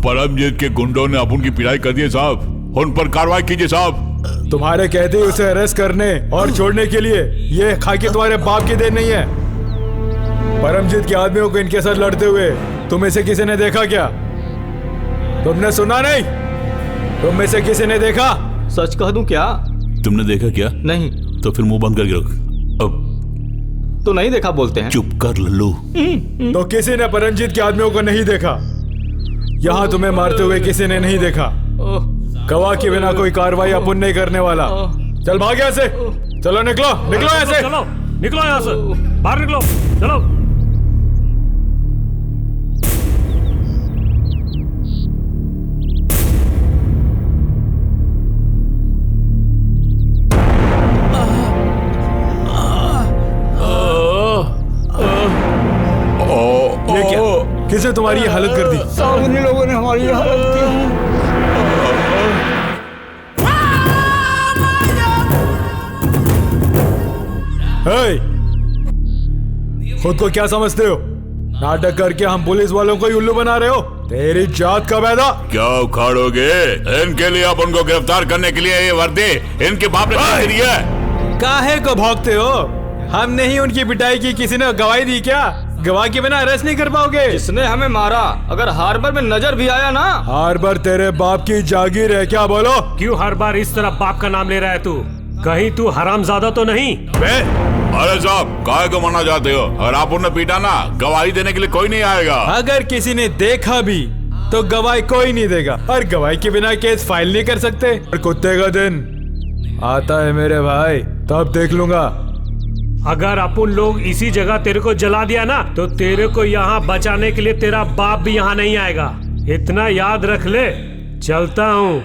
[SPEAKER 2] परमजीत के गुंडों ने अपन की पिटाई कर दी साहब, उन पर कार्रवाई कीजिए साहब।
[SPEAKER 6] तुम्हारे कहते ही उसे अरेस्ट करने और छोड़ने के लिए ये खाकी तुम्हारे बाप की देन नहीं है। परमजीत के आदमियों को इनके साथ लड़ते हुए तुम से किसी ने देखा क्या? तुमने सुना नहीं? तुम में से किसी ने देखा?
[SPEAKER 7] सच कह दूं क्या?
[SPEAKER 2] तुमने देखा क्या?
[SPEAKER 7] नहीं।
[SPEAKER 2] तो फिर मुंह बंद करके रख। अब
[SPEAKER 7] तो नहीं देखा बोलते हैं।
[SPEAKER 2] चुप कर लल्लू।
[SPEAKER 6] तो किसी ने परमजीत के आदमियों को नहीं देखा। यहाँ तुम्हें मारते हुए किसी ने नहीं देखा। गवाह के बिना कोई कार्रवाई अपन नहीं करने वाला। चल भाग यहाँ से। चलो निकलो निकलो यहाँ से।
[SPEAKER 5] चलो निकलो यहाँ से, बाहर निकलो, चलो।
[SPEAKER 6] ये क्या? किसने तुम्हारी ये हालत कर दी?
[SPEAKER 8] सामने लोगों ने हमारी हालत की। खुद को क्या समझते हो? नाटक करके हम पुलिस वालों को ही उल्लू बना रहे हो? तेरी जात का पैदा।
[SPEAKER 2] क्या उखाड़ोगे? इनके लिए अपन को गिरफ्तार करने के लिए ये वर्दी इनके बाप ने दी है।
[SPEAKER 6] काहे को भौंकते हो? हमने ही उनकी पिटाई की, किसी ने गवाही दी क्या? गवाह के बिना अरेस्ट नहीं कर पाओगे।
[SPEAKER 7] जिसने हमें मारा अगर हार्बर में नजर भी आया ना।
[SPEAKER 6] हार्बर तेरे बाप की जागीर है क्या? बोलो।
[SPEAKER 5] क्यों हर बार इस तरह बाप का नाम ले रहा है तू? कहीं तू हरामजादा तो नहीं?
[SPEAKER 2] अरे साहब, काहे को मरना चाहते हो? अगर आप उन्हें पीटा ना, गवाही देने के लिए कोई नहीं आएगा।
[SPEAKER 6] अगर किसी ने देखा भी तो गवाही कोई नहीं देगा, और गवाही के बिना केस फाइल नहीं कर सकते। और कुत्ते का दिन आता है मेरे भाई, तब देख लूंगा।
[SPEAKER 5] अगर अपन लोग इसी जगह तेरे को जला दिया ना, तो तेरे को यहाँ बचाने के लिए तेरा बाप भी यहाँ नहीं आएगा। इतना याद रख ले। चलता हूँ।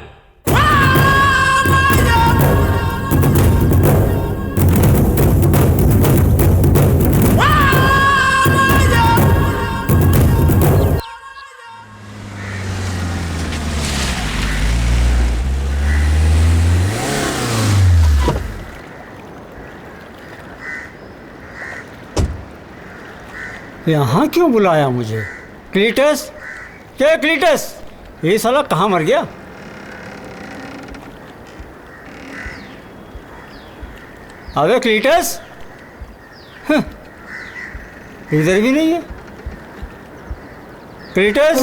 [SPEAKER 8] यहाँ क्यों बुलाया मुझे? क्लीटस? क्या क्लीटस? ये साला कहाँ मर गया? अबे क्लीटस, इधर भी नहीं है। Cletus?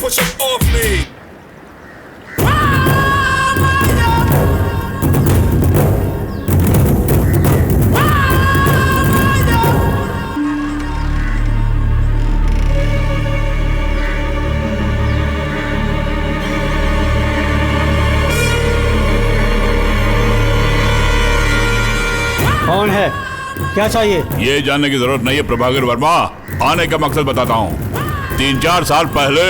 [SPEAKER 9] Push up off me.
[SPEAKER 8] कौन है? क्या चाहिए?
[SPEAKER 2] ये जानने की जरूरत नहीं है प्रभाकर वर्मा। आने का मकसद बताता हूँ। 3-4 साल पहले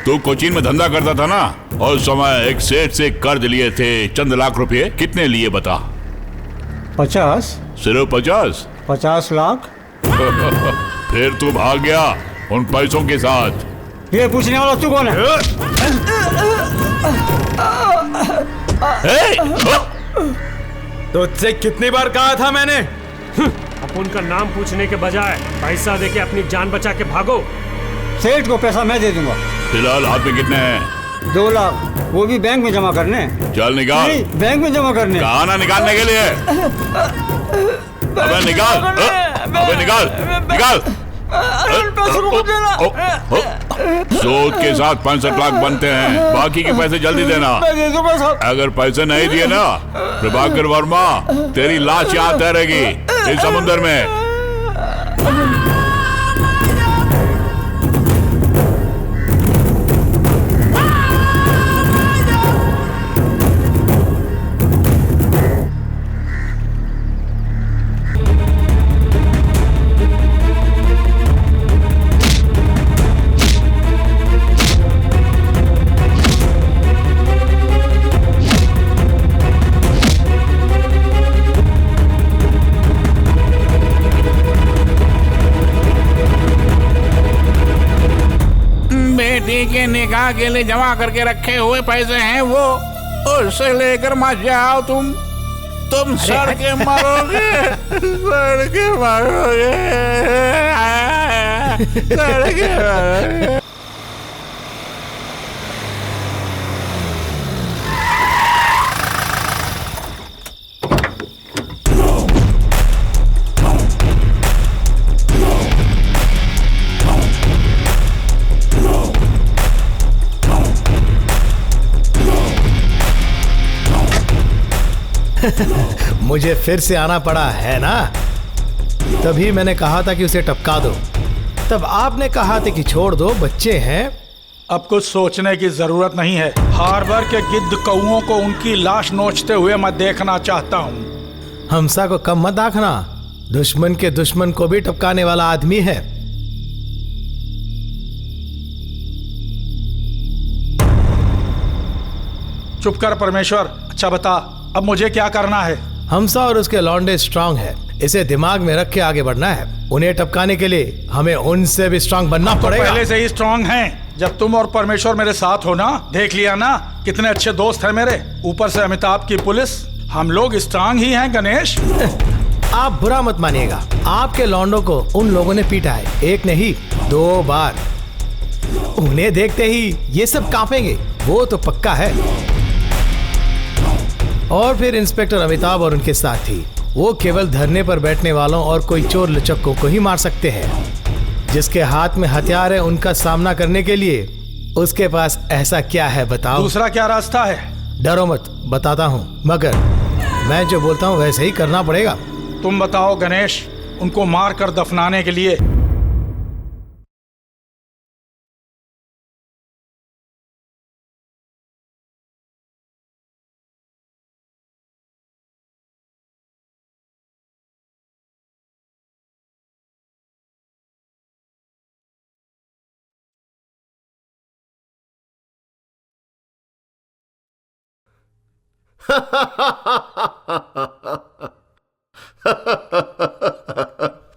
[SPEAKER 2] तू कोचीन में धंधा करता था ना, उस समय एक सेठ से कर्ज लिए थे चंद लाख रुपए, कितने लिए बता?
[SPEAKER 8] 50।
[SPEAKER 2] सिर्फ 50?
[SPEAKER 8] 50 लाख।
[SPEAKER 2] फिर तू भाग गया उन पैसों के साथ।
[SPEAKER 8] ये पूछने वाला तू कौन है?
[SPEAKER 6] तुझसे कितनी बार कहा था मैंने?
[SPEAKER 5] अपन का नाम पूछने के बजाय पैसा देके अपनी जान बचा के भागो।
[SPEAKER 8] सेठ को पैसा मैं दे दूंगा।
[SPEAKER 2] फिलहाल हाथ में कितने हैं?
[SPEAKER 8] 2 लाख, वो भी बैंक में जमा करने।
[SPEAKER 2] चल निकाल।
[SPEAKER 8] नहीं, बैंक में जमा करने।
[SPEAKER 2] कहा ना निकालने के लिए। अबे निकाल, अबे निकाल, निकाल। सूद के साथ 65 लाख बनते हैं, बाकी के पैसे जल्दी देना। अगर पैसे नहीं दिए ना, प्रभाकर वर्मा तेरी लाश यहाँ तैरेगी इस समुद्र में। के निकाह के लिए जमा करके रखे हुए पैसे हैं वो, उससे लेकर मत जाओ तुम सड़ के मरोगे, सड़ के मरोगे, सड़ के मरोगे।
[SPEAKER 10] मुझे फिर से आना पड़ा है ना, तभी मैंने कहा था कि उसे टपका दो। तब आपने कहा था कि छोड़ दो, बच्चे हैं।
[SPEAKER 1] अब कुछ सोचने की जरूरत नहीं है। हार्बर के गिद्ध कौओं को उनकी लाश नोचते हुए मैं देखना चाहता हूँ।
[SPEAKER 10] हमसा को कम मत आंकना, दुश्मन के दुश्मन को भी टपकाने वाला आदमी है।
[SPEAKER 1] चुप कर परमेश्वर। अच्छा बता, अब मुझे क्या करना है?
[SPEAKER 10] हमसा और उसके लौंडे स्ट्रांग है, इसे दिमाग में रख के आगे बढ़ना है। उन्हें टपकाने के लिए हमें उनसे भी स्ट्रांग बनना पड़ेगा।
[SPEAKER 1] पहले से ही स्ट्रांग हैं। जब तुम और परमेश्वर मेरे साथ हो ना, देख लिया ना कितने अच्छे दोस्त हैं मेरे। ऊपर से अमिताभ की पुलिस, हम लोग स्ट्रांग ही हैं गणेश।
[SPEAKER 10] आप बुरा मत मानिएगा, आपके लौंडों को उन लोगों ने पीटा है, 1 नहीं 2 बार। उन्हें देखते ही ये सब कांपेंगे, वो तो पक्का है। और फिर इंस्पेक्टर अमिताभ और उनके साथी, वो केवल धरने पर बैठने वालों और कोई चोर लचक्कों को ही मार सकते हैं। जिसके हाथ में हथियार है, उनका सामना करने के लिए उसके पास ऐसा क्या है बताओ?
[SPEAKER 1] दूसरा क्या रास्ता है?
[SPEAKER 10] डरो मत, बताता हूँ, मगर मैं जो बोलता हूँ वैसे ही करना पड़ेगा।
[SPEAKER 1] तुम बताओ गणेश, उनको मार कर दफनाने के लिए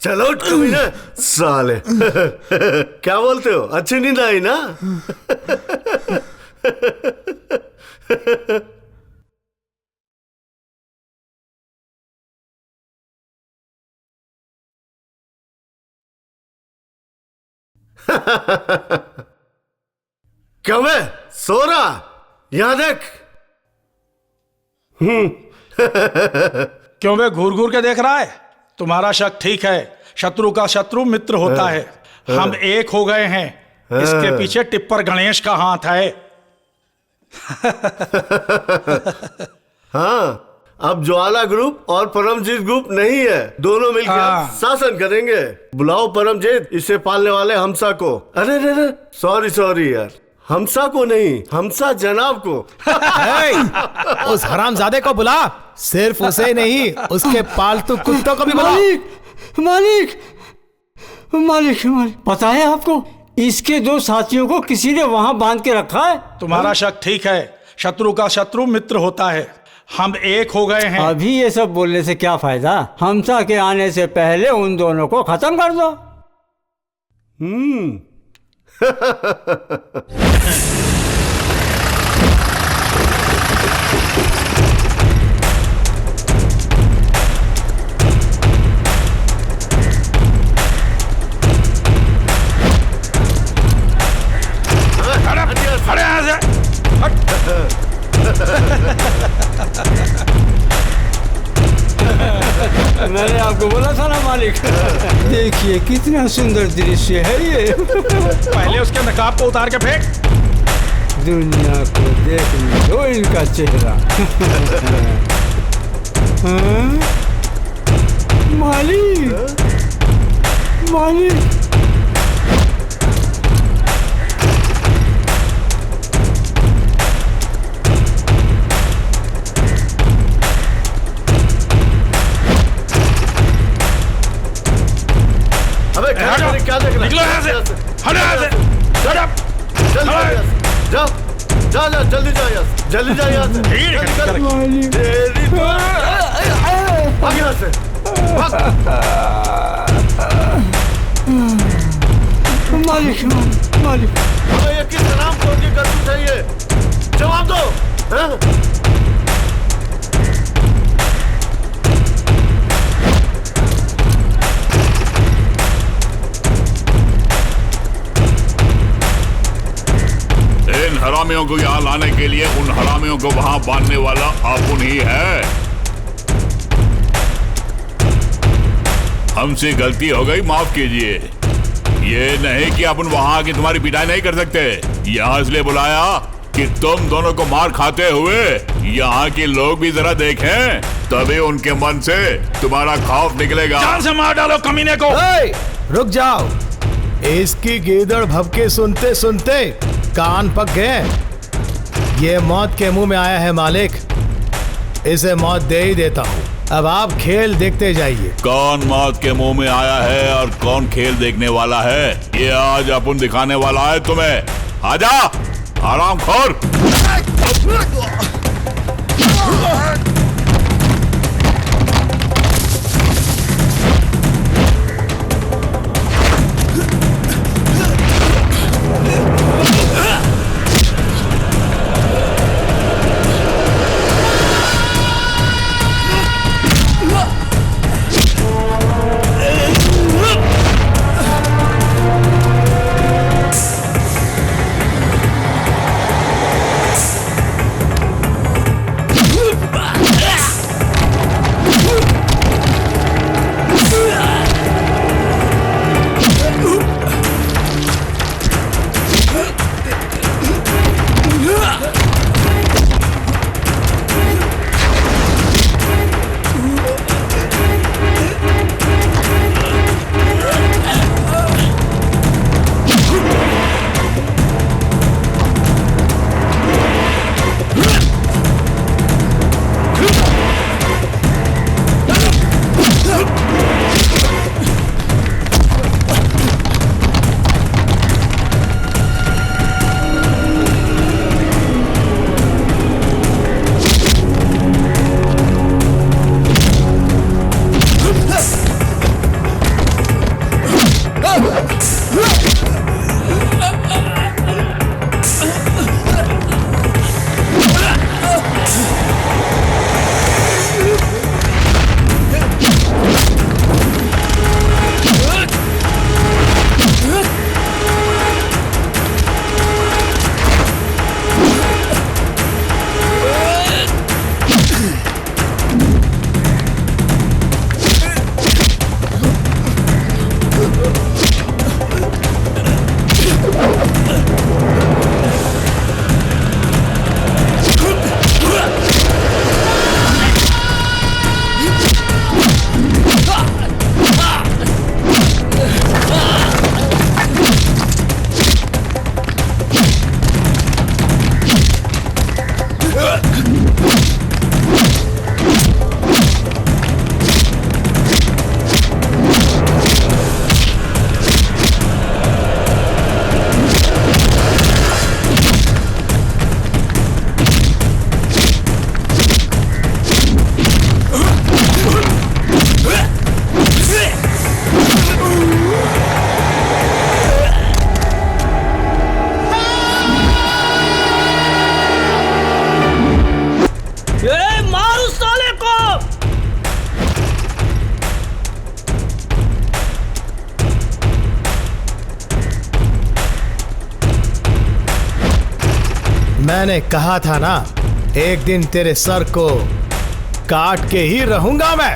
[SPEAKER 4] चलो तुम ना साले। क्या बोलते हो? अच्छी नींद आई ना? क्यों मैं सो रहा? यहां देख।
[SPEAKER 1] क्यों बे घूर घूर के देख रहा है? तुम्हारा शक ठीक है, शत्रु का शत्रु मित्र होता है। हम एक हो गए हैं, इसके पीछे टिप्पर गणेश का हाथ है।
[SPEAKER 4] हाँ, अब ज्वाला ग्रुप और परमजीत ग्रुप नहीं है, दोनों मिलकर शासन करेंगे। बुलाओ परमजीत, इसे पालने वाले हमसा को। अरे रे, सॉरी यार, हमसा को नहीं, हमसा जनाब को।
[SPEAKER 10] उस हरामजादे को बुला, सिर्फ उसे नहीं, उसके पालतू कुत्तों को भी बुला।
[SPEAKER 8] मालिक, पता है आपको, इसके 2 साथियों को किसी ने वहां बांध के रखा है।
[SPEAKER 1] तुम्हारा शक ठीक है, शत्रु का शत्रु मित्र होता है। हम एक हो गए हैं।
[SPEAKER 8] अभी ये सब बोलने से क्या फायदा, हमसा के आने से पहले उन दोनों को खत्म कर दो।
[SPEAKER 1] अरे यहाँ से
[SPEAKER 8] मैंने आपको बोला था ना मालिक। देखिए कितना सुंदर दृश्य है ये।
[SPEAKER 1] पहले उसके नकाब को उतार के फेंक।
[SPEAKER 8] दुनिया को देखने दो इनका चेहरा। हाँ? मालिक, मालिक।
[SPEAKER 4] अबे क्या देख रहा है?
[SPEAKER 1] निकलो यहाँ से, हटो यहाँ से।
[SPEAKER 4] जा जल्दी जा यहाँ से, जल्दी जा यहाँ से। तेरी तो भाग यहाँ से, भाग।
[SPEAKER 8] मालिक, मालिक।
[SPEAKER 4] अबे ये किस नाम को की करतूत है ये? जवाब दो। हाँ?
[SPEAKER 2] इन हरामियों को यहाँ लाने के लिए उन हरामियों को वहां बांधने वाला अपुन ही है। हमसे गलती हो गई, माफ कीजिए। ये नहीं कि अपन वहां आके तुम्हारी पिटाई नहीं कर सकते। यहाँ इसलिए बुलाया कि तुम दोनों को मार खाते हुए यहाँ के लोग भी जरा देखें, तभी उनके मन से तुम्हारा खौफ निकलेगा।
[SPEAKER 1] जान से मार डालो कमीने को।
[SPEAKER 10] रुक जाओ। इसकी गीदड़ भभके सुनते सुनते कान पक गए। ये मौत के मुंह में आया है मालिक, इसे मौत दे ही देता हूँ। अब आप खेल देखते जाइए।
[SPEAKER 2] कौन मौत के मुंह में आया है और कौन खेल देखने वाला है, ये आज अपन दिखाने वाला है तुम्हें। आजा आरामखोर।
[SPEAKER 10] मैंने कहा था ना, एक दिन तेरे सर को काट के ही रहूंगा मैं।